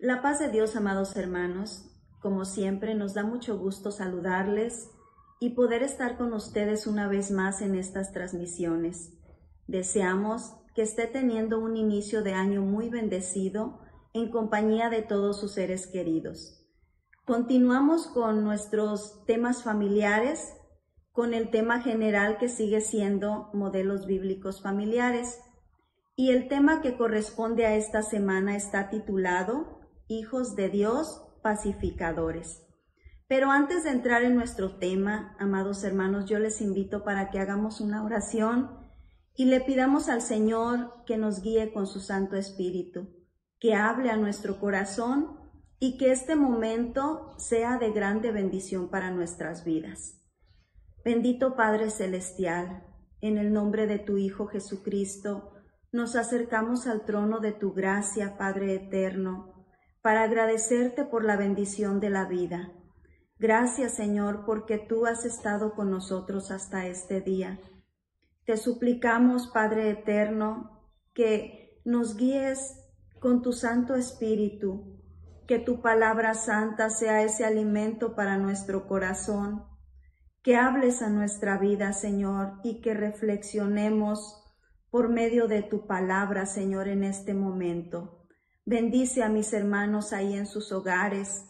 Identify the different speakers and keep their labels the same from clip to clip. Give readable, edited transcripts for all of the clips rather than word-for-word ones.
Speaker 1: La paz de Dios, amados hermanos, como siempre nos da mucho gusto saludarles y poder estar con ustedes una vez más en estas transmisiones. Deseamos que esté teniendo un inicio de año muy bendecido en compañía de todos sus seres queridos. Continuamos con nuestros temas familiares, con el tema general que sigue siendo modelos bíblicos familiares. Y el tema que corresponde a esta semana está titulado Hijos de Dios, pacificadores. Pero antes de entrar en nuestro tema, amados hermanos, yo les invito para que hagamos una oración y le pidamos al Señor que nos guíe con su Santo Espíritu, que hable a nuestro corazón y que este momento sea de grande bendición para nuestras vidas. Bendito Padre Celestial, en el nombre de tu Hijo Jesucristo, nos acercamos al trono de tu gracia, Padre eterno, para agradecerte por la bendición de la vida. Gracias, Señor, porque tú has estado con nosotros hasta este día. Te suplicamos, Padre eterno, que nos guíes con tu Santo Espíritu, que tu palabra santa sea ese alimento para nuestro corazón, que hables a nuestra vida, Señor, y que reflexionemos por medio de tu palabra, Señor, en este momento. Bendice a mis hermanos ahí en sus hogares,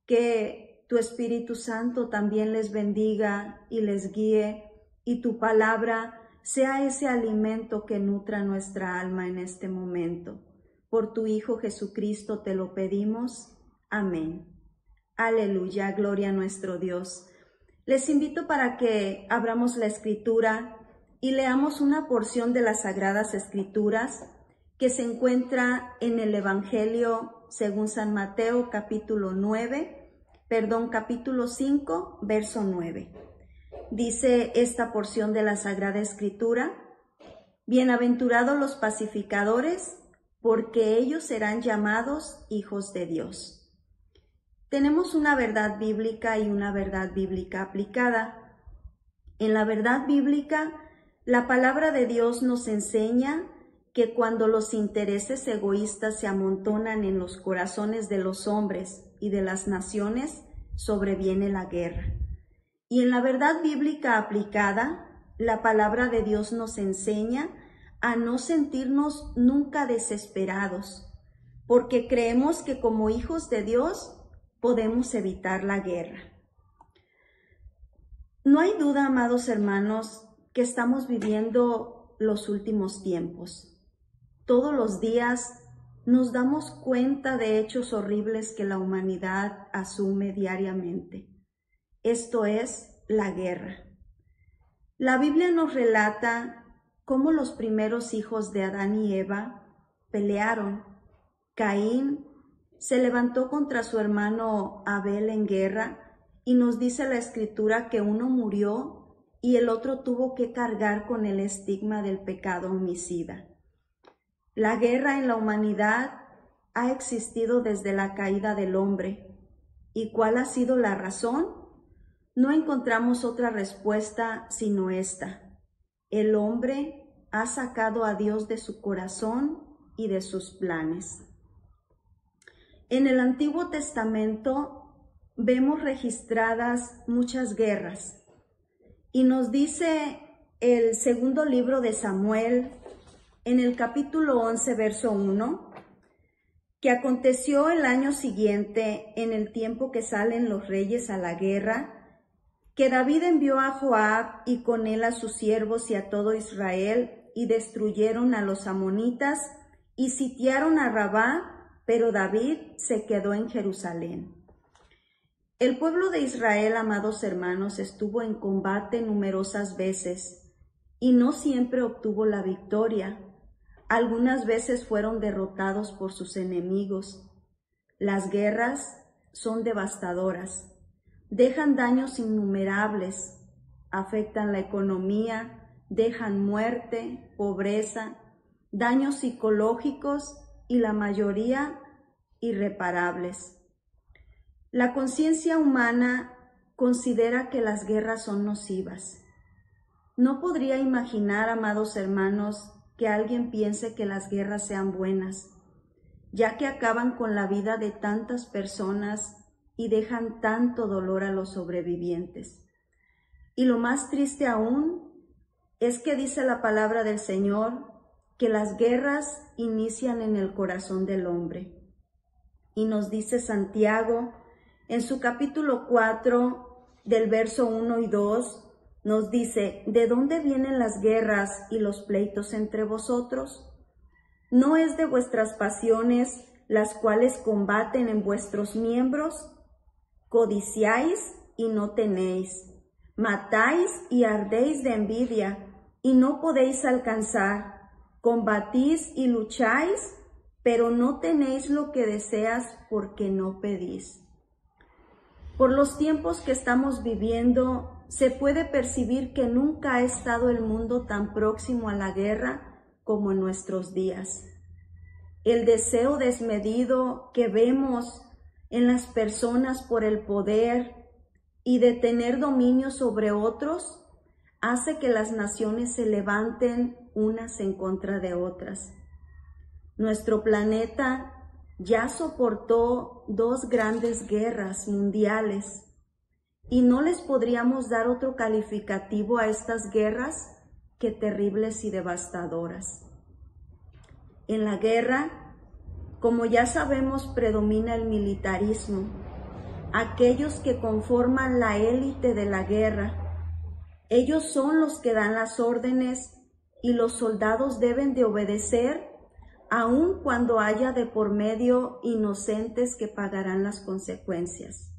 Speaker 1: que tu Espíritu Santo también les bendiga y les guíe, y tu palabra sea ese alimento que nutra nuestra alma en este momento. Por tu Hijo Jesucristo te lo pedimos. Amén. Aleluya, gloria a nuestro Dios. Les invito para que abramos la Escritura y leamos una porción de las Sagradas Escrituras que se encuentra en el Evangelio según San Mateo, capítulo 5, verso 9. Dice esta porción de la Sagrada Escritura: Bienaventurados los pacificadores, porque ellos serán llamados hijos de Dios. Tenemos una verdad bíblica y una verdad bíblica aplicada. En la verdad bíblica, la palabra de Dios nos enseña que cuando los intereses egoístas se amontonan en los corazones de los hombres y de las naciones, sobreviene la guerra. Y en la verdad bíblica aplicada, la palabra de Dios nos enseña a no sentirnos nunca desesperados, porque creemos que como hijos de Dios podemos evitar la guerra. No hay duda, amados hermanos, que estamos viviendo los últimos tiempos. Todos los días nos damos cuenta de hechos horribles que la humanidad asume diariamente. Esto es la guerra. La Biblia nos relata cómo los primeros hijos de Adán y Eva pelearon. Caín se levantó contra su hermano Abel en guerra y nos dice la Escritura que uno murió y el otro tuvo que cargar con el estigma del pecado homicida. La guerra en la humanidad ha existido desde la caída del hombre. ¿Y cuál ha sido la razón? No encontramos otra respuesta sino esta: el hombre ha sacado a Dios de su corazón y de sus planes. En el Antiguo Testamento vemos registradas muchas guerras y nos dice el segundo libro de Samuel, en el capítulo 11, verso 1, que aconteció el año siguiente, en el tiempo que salen los reyes a la guerra, que David envió a Joab y con él a sus siervos y a todo Israel, y destruyeron a los amonitas y sitiaron a Rabá, pero David se quedó en Jerusalén. El pueblo de Israel, amados hermanos, estuvo en combate numerosas veces y no siempre obtuvo la victoria. Algunas veces fueron derrotados por sus enemigos. Las guerras son devastadoras, dejan daños innumerables, afectan la economía, dejan muerte, pobreza, daños psicológicos y la mayoría irreparables. La conciencia humana considera que las guerras son nocivas. No podría imaginar, amados hermanos, que alguien piense que las guerras sean buenas. ya que acaban con la vida de tantas personas y dejan tanto dolor a los sobrevivientes. Y lo más triste aún es que dice la palabra del Señor que las guerras inician en el corazón del hombre. Y nos dice Santiago en su capítulo 4 del verso 1 y 2, nos dice: ¿de dónde vienen las guerras y los pleitos entre vosotros? ¿No es de vuestras pasiones las cuales combaten en vuestros miembros? Codiciáis y no tenéis, matáis y ardéis de envidia y no podéis alcanzar, combatís y lucháis, pero no tenéis lo que deseas porque no pedís. Por los tiempos que estamos viviendo, se puede percibir que nunca ha estado el mundo tan próximo a la guerra como en nuestros días. El deseo desmedido que vemos en las personas por el poder y de tener dominio sobre otros hace que las naciones se levanten unas en contra de otras. Nuestro planeta ya soportó 2 grandes guerras mundiales y no les podríamos dar otro calificativo a estas guerras que terribles y devastadoras. En la guerra, como ya sabemos, predomina el militarismo, aquellos que conforman la élite de la guerra. Ellos son los que dan las órdenes y los soldados deben de obedecer, aun cuando haya de por medio inocentes que pagarán las consecuencias.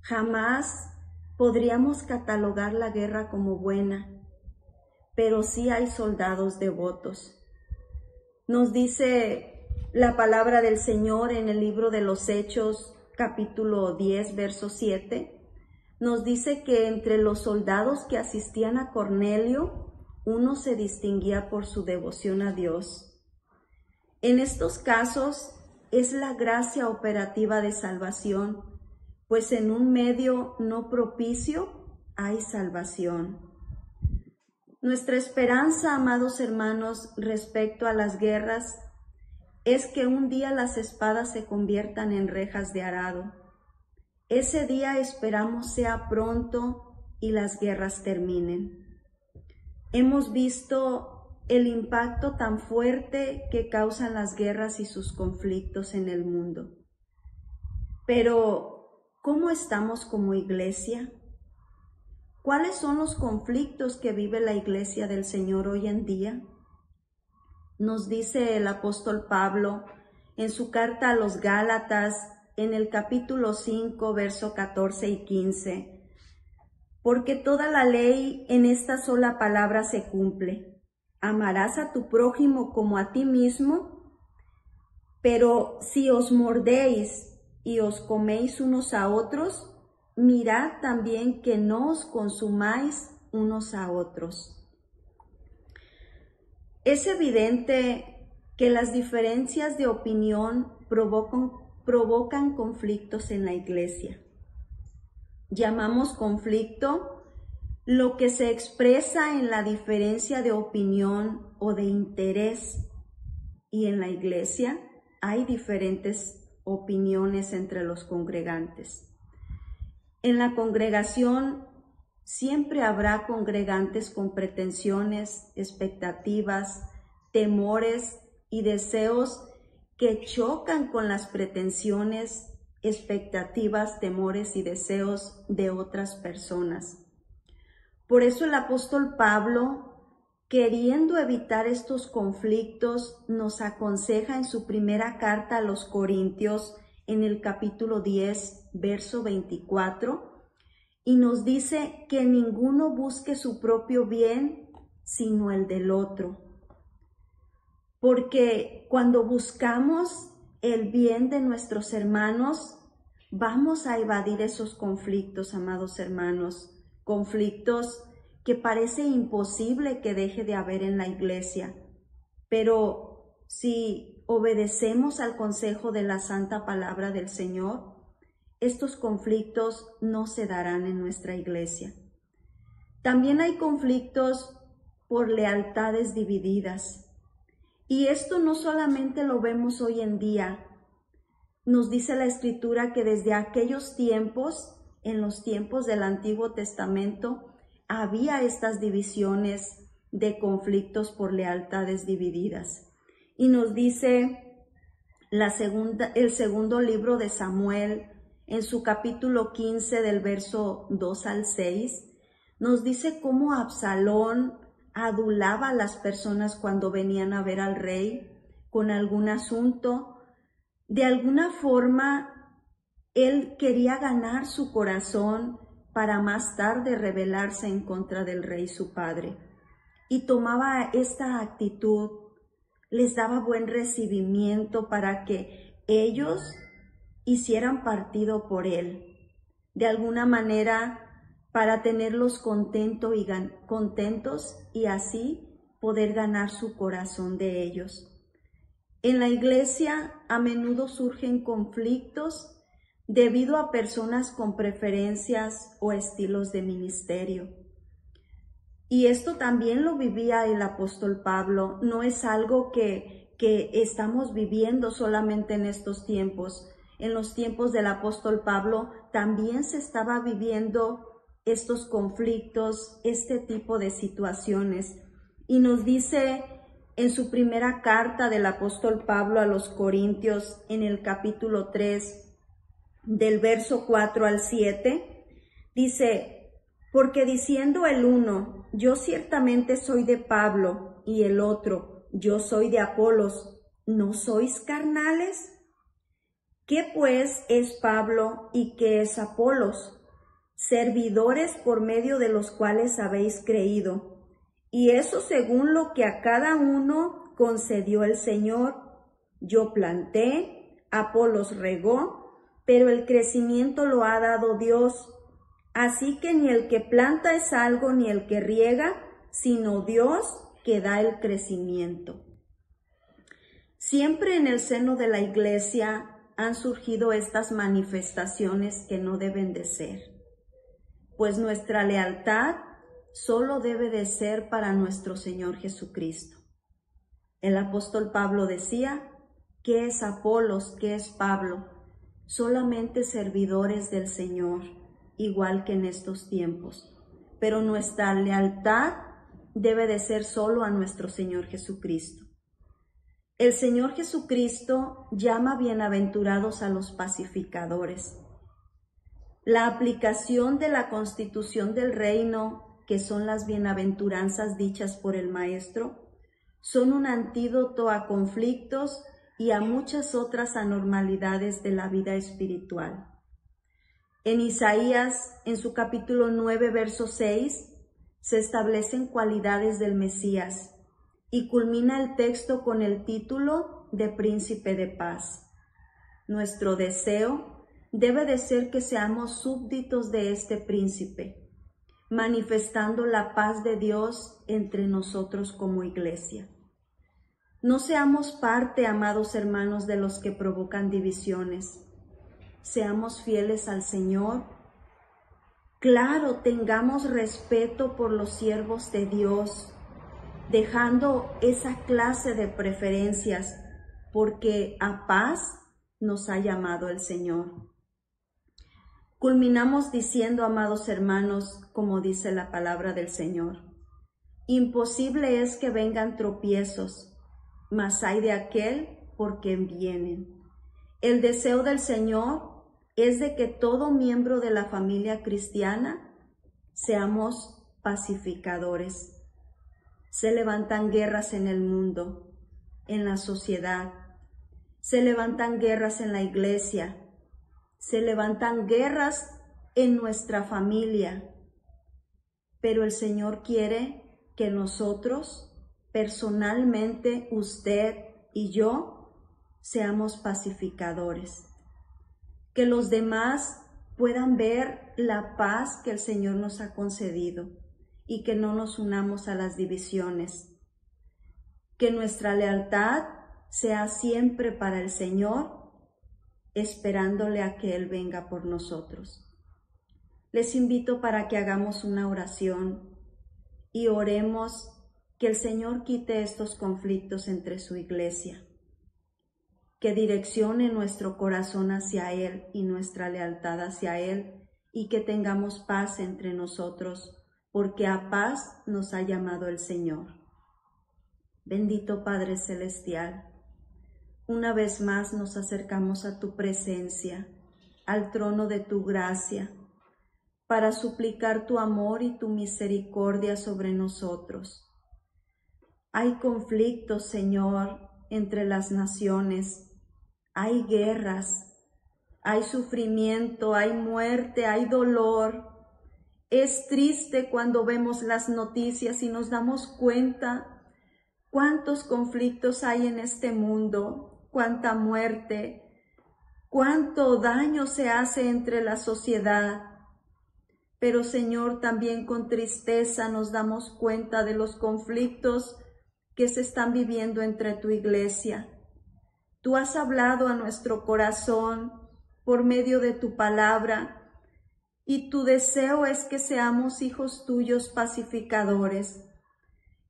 Speaker 1: Jamás podríamos catalogar la guerra como buena, pero sí hay soldados devotos. Nos dice la palabra del Señor en el libro de los Hechos, capítulo 10, verso 7, nos dice que entre los soldados que asistían a Cornelio, uno se distinguía por su devoción a Dios. En estos casos es la gracia operativa de salvación, pues en un medio no propicio hay salvación. Nuestra esperanza, amados hermanos, respecto a las guerras, es que un día las espadas se conviertan en rejas de arado. Ese día esperamos sea pronto y las guerras terminen. Hemos visto el impacto tan fuerte que causan las guerras y sus conflictos en el mundo. Pero, ¿cómo estamos como iglesia? ¿Cuáles son los conflictos que vive la iglesia del Señor hoy en día? Nos dice el apóstol Pablo en su carta a los Gálatas, en el capítulo 5, verso 14 y 15, porque toda la ley en esta sola palabra se cumple: amarás a tu prójimo como a ti mismo. Pero si os mordéis y os coméis unos a otros, mirad también que no os consumáis unos a otros. Es evidente que las diferencias de opinión provocan conflictos en la iglesia. Llamamos conflicto lo que se expresa en la diferencia de opinión o de interés, y en la iglesia hay diferentes opiniones entre los congregantes. En la congregación siempre habrá congregantes con pretensiones, expectativas, temores y deseos que chocan con las pretensiones, expectativas, temores y deseos de otras personas. Por eso el apóstol Pablo, queriendo evitar estos conflictos, nos aconseja en su primera carta a los Corintios, en el capítulo 10, verso 24, y nos dice que ninguno busque su propio bien, sino el del otro. Porque cuando buscamos el bien de nuestros hermanos, vamos a evadir esos conflictos, amados hermanos. Conflictos que parece imposible que deje de haber en la iglesia, pero si obedecemos al consejo de la santa palabra del Señor, estos conflictos no se darán en nuestra iglesia. También hay conflictos por lealtades divididas, Y esto no solamente lo vemos hoy en día. Nos dice la Escritura que desde aquellos tiempos, en los tiempos del Antiguo Testamento, había estas divisiones de conflictos por lealtades divididas. Y nos dice el segundo libro de Samuel, en su capítulo 15 del verso 2 al 6, nos dice cómo Absalón adulaba a las personas cuando venían a ver al rey con algún asunto. De alguna forma, él quería ganar su corazón para más tarde rebelarse en contra del rey su padre. Y tomaba esta actitud, les daba buen recibimiento para que ellos hicieran partido por él. De alguna manera, para tenerlos contentos y así poder ganar su corazón de ellos. En la iglesia a menudo surgen conflictos debido a personas con preferencias o estilos de ministerio. Y esto también lo vivía el apóstol Pablo. No es algo que estamos viviendo solamente en estos tiempos. En los tiempos del apóstol Pablo también se estaba viviendo estos conflictos, este tipo de situaciones. Y nos dice en su primera carta del apóstol Pablo a los Corintios, en el capítulo 3, del verso 4 al 7, dice: porque diciendo el uno, yo ciertamente soy de Pablo, y el otro, yo soy de Apolos, ¿no sois carnales? ¿Qué pues es Pablo y qué es Apolos? Servidores por medio de los cuales habéis creído, y eso según lo que a cada uno concedió el Señor. Yo planté, Apolos regó, pero el crecimiento lo ha dado Dios. Así que ni el que planta es algo, ni el que riega, sino Dios que da el crecimiento. Siempre en el seno de la iglesia han surgido estas manifestaciones que no deben de ser, pues nuestra lealtad solo debe de ser para nuestro Señor Jesucristo. El apóstol Pablo decía: ¿qué es Apolos? ¿Qué es Pablo? Solamente servidores del Señor, igual que en estos tiempos. Pero nuestra lealtad debe de ser solo a nuestro Señor Jesucristo. El Señor Jesucristo llama bienaventurados a los pacificadores. La aplicación de la constitución del reino, que son las bienaventuranzas dichas por el Maestro, son un antídoto a conflictos y a muchas otras anormalidades de la vida espiritual. En Isaías, en su capítulo 9, verso 6, se establecen cualidades del Mesías y culmina el texto con el título de Príncipe de Paz. Nuestro deseo debe de ser que seamos súbditos de este príncipe, manifestando la paz de Dios entre nosotros como iglesia. No seamos parte, amados hermanos, de los que provocan divisiones. Seamos fieles al Señor. Claro, tengamos respeto por los siervos de Dios, dejando esa clase de preferencias, porque a paz nos ha llamado el Señor. Culminamos diciendo, amados hermanos, como dice la palabra del Señor: imposible es que vengan tropiezos, mas hay de aquel por quien vienen. El deseo del Señor es de que todo miembro de la familia cristiana seamos pacificadores. Se levantan guerras en el mundo, en la sociedad. Se levantan guerras en la iglesia. Se levantan guerras en nuestra familia. Pero el Señor quiere que nosotros, personalmente, usted y yo, seamos pacificadores. Que los demás puedan ver la paz que el Señor nos ha concedido y que no nos unamos a las divisiones. Que nuestra lealtad sea siempre para el Señor, esperándole a que Él venga por nosotros. Les invito para que hagamos una oración y oremos Que el Señor quite estos conflictos entre su iglesia, que direccione nuestro corazón hacia Él y nuestra lealtad hacia Él, y que tengamos paz entre nosotros, porque a paz nos ha llamado el Señor. Bendito Padre Celestial, una vez más nos acercamos a tu presencia, al trono de tu gracia, para suplicar tu amor y tu misericordia sobre nosotros. Hay conflictos, Señor, entre las naciones, hay guerras, hay sufrimiento, hay muerte, hay dolor. Es triste cuando vemos las noticias y nos damos cuenta cuántos conflictos hay en este mundo, cuánta muerte, cuánto daño se hace entre la sociedad. Pero, Señor, también con tristeza nos damos cuenta de los conflictos que se están viviendo entre tu iglesia. Tú has hablado a nuestro corazón por medio de tu palabra, y tu deseo es que seamos hijos tuyos pacificadores,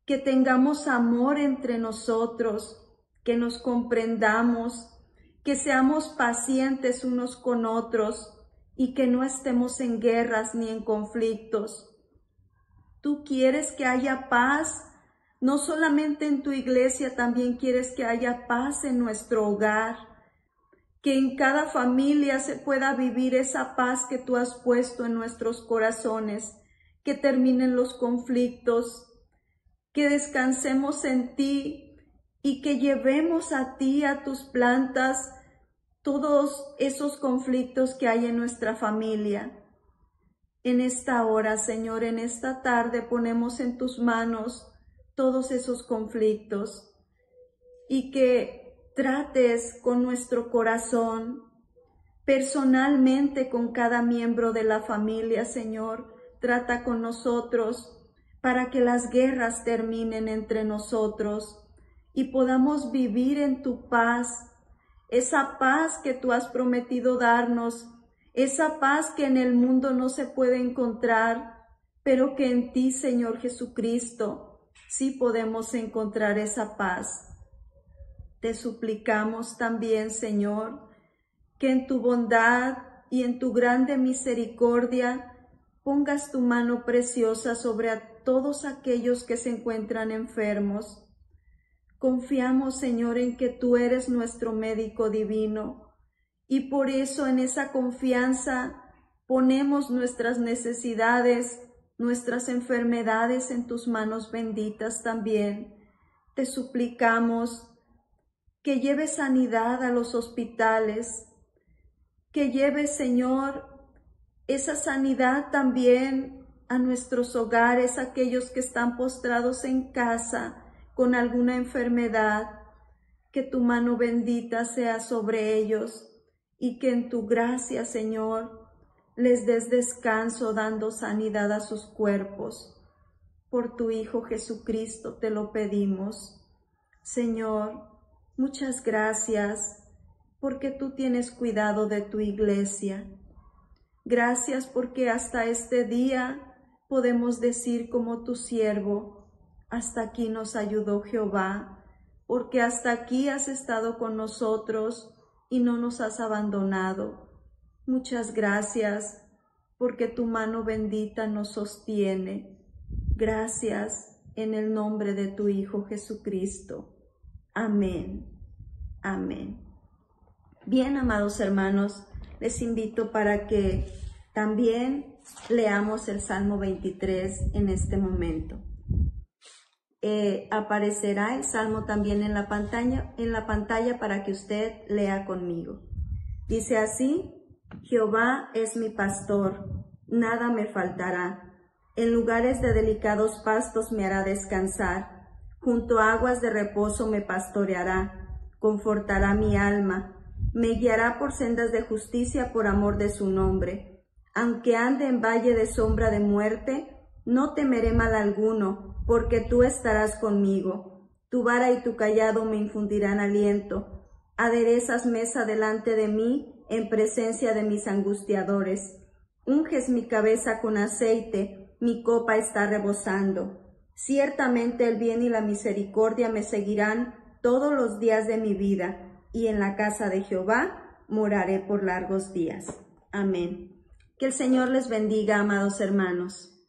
Speaker 1: que tengamos amor entre nosotros, que nos comprendamos, que seamos pacientes unos con otros y que no estemos en guerras ni en conflictos. Tú quieres que haya paz, no solamente en tu iglesia, también quieres que haya paz en nuestro hogar, que en cada familia se pueda vivir esa paz que tú has puesto en nuestros corazones, que terminen los conflictos, que descansemos en ti y que llevemos a ti, a tus plantas, todos esos conflictos que hay en nuestra familia. En esta hora, Señor, en esta tarde ponemos en tus manos todos esos conflictos y que trates con nuestro corazón, personalmente con cada miembro de la familia, Señor. Trata con nosotros para que las guerras terminen entre nosotros y podamos vivir en tu paz, esa paz que tú has prometido darnos, esa paz que en el mundo no se puede encontrar, pero que en ti, Señor Jesucristo, sí podemos encontrar esa paz. Te suplicamos también, Señor, que en tu bondad y en tu grande misericordia pongas tu mano preciosa sobre a todos aquellos que se encuentran enfermos. Confiamos, Señor, en que tú eres nuestro médico divino y por eso en esa confianza ponemos nuestras necesidades, nuestras enfermedades en tus manos benditas también. Te suplicamos que lleves sanidad a los hospitales, que lleves, Señor, esa sanidad también a nuestros hogares, aquellos que están postrados en casa con alguna enfermedad, que tu mano bendita sea sobre ellos y que en tu gracia, Señor, les des descanso dando sanidad a sus cuerpos. Por tu Hijo Jesucristo te lo pedimos. Señor, muchas gracias porque tú tienes cuidado de tu iglesia. Gracias porque hasta este día podemos decir como tu siervo, hasta aquí nos ayudó Jehová, porque hasta aquí has estado con nosotros y no nos has abandonado. Muchas gracias porque tu mano bendita nos sostiene. Gracias en el nombre de tu Hijo Jesucristo. Amén. Amén. Bien, amados hermanos, les invito para que también leamos el Salmo 23 en este momento. Aparecerá el Salmo también en la pantalla para que usted lea conmigo. Dice así: Jehová es mi pastor, nada me faltará. En lugares de delicados pastos me hará descansar. Junto a aguas de reposo me pastoreará, confortará mi alma. Me guiará por sendas de justicia por amor de su nombre. Aunque ande en valle de sombra de muerte, no temeré mal alguno, porque tú estarás conmigo. Tu vara y tu cayado me infundirán aliento. Aderezas mesa delante de mí en presencia de mis angustiadores. Unges mi cabeza con aceite, mi copa está rebosando. Ciertamente el bien y la misericordia me seguirán todos los días de mi vida, y en la casa de Jehová moraré por largos días. Amén. Que el Señor les bendiga, amados hermanos.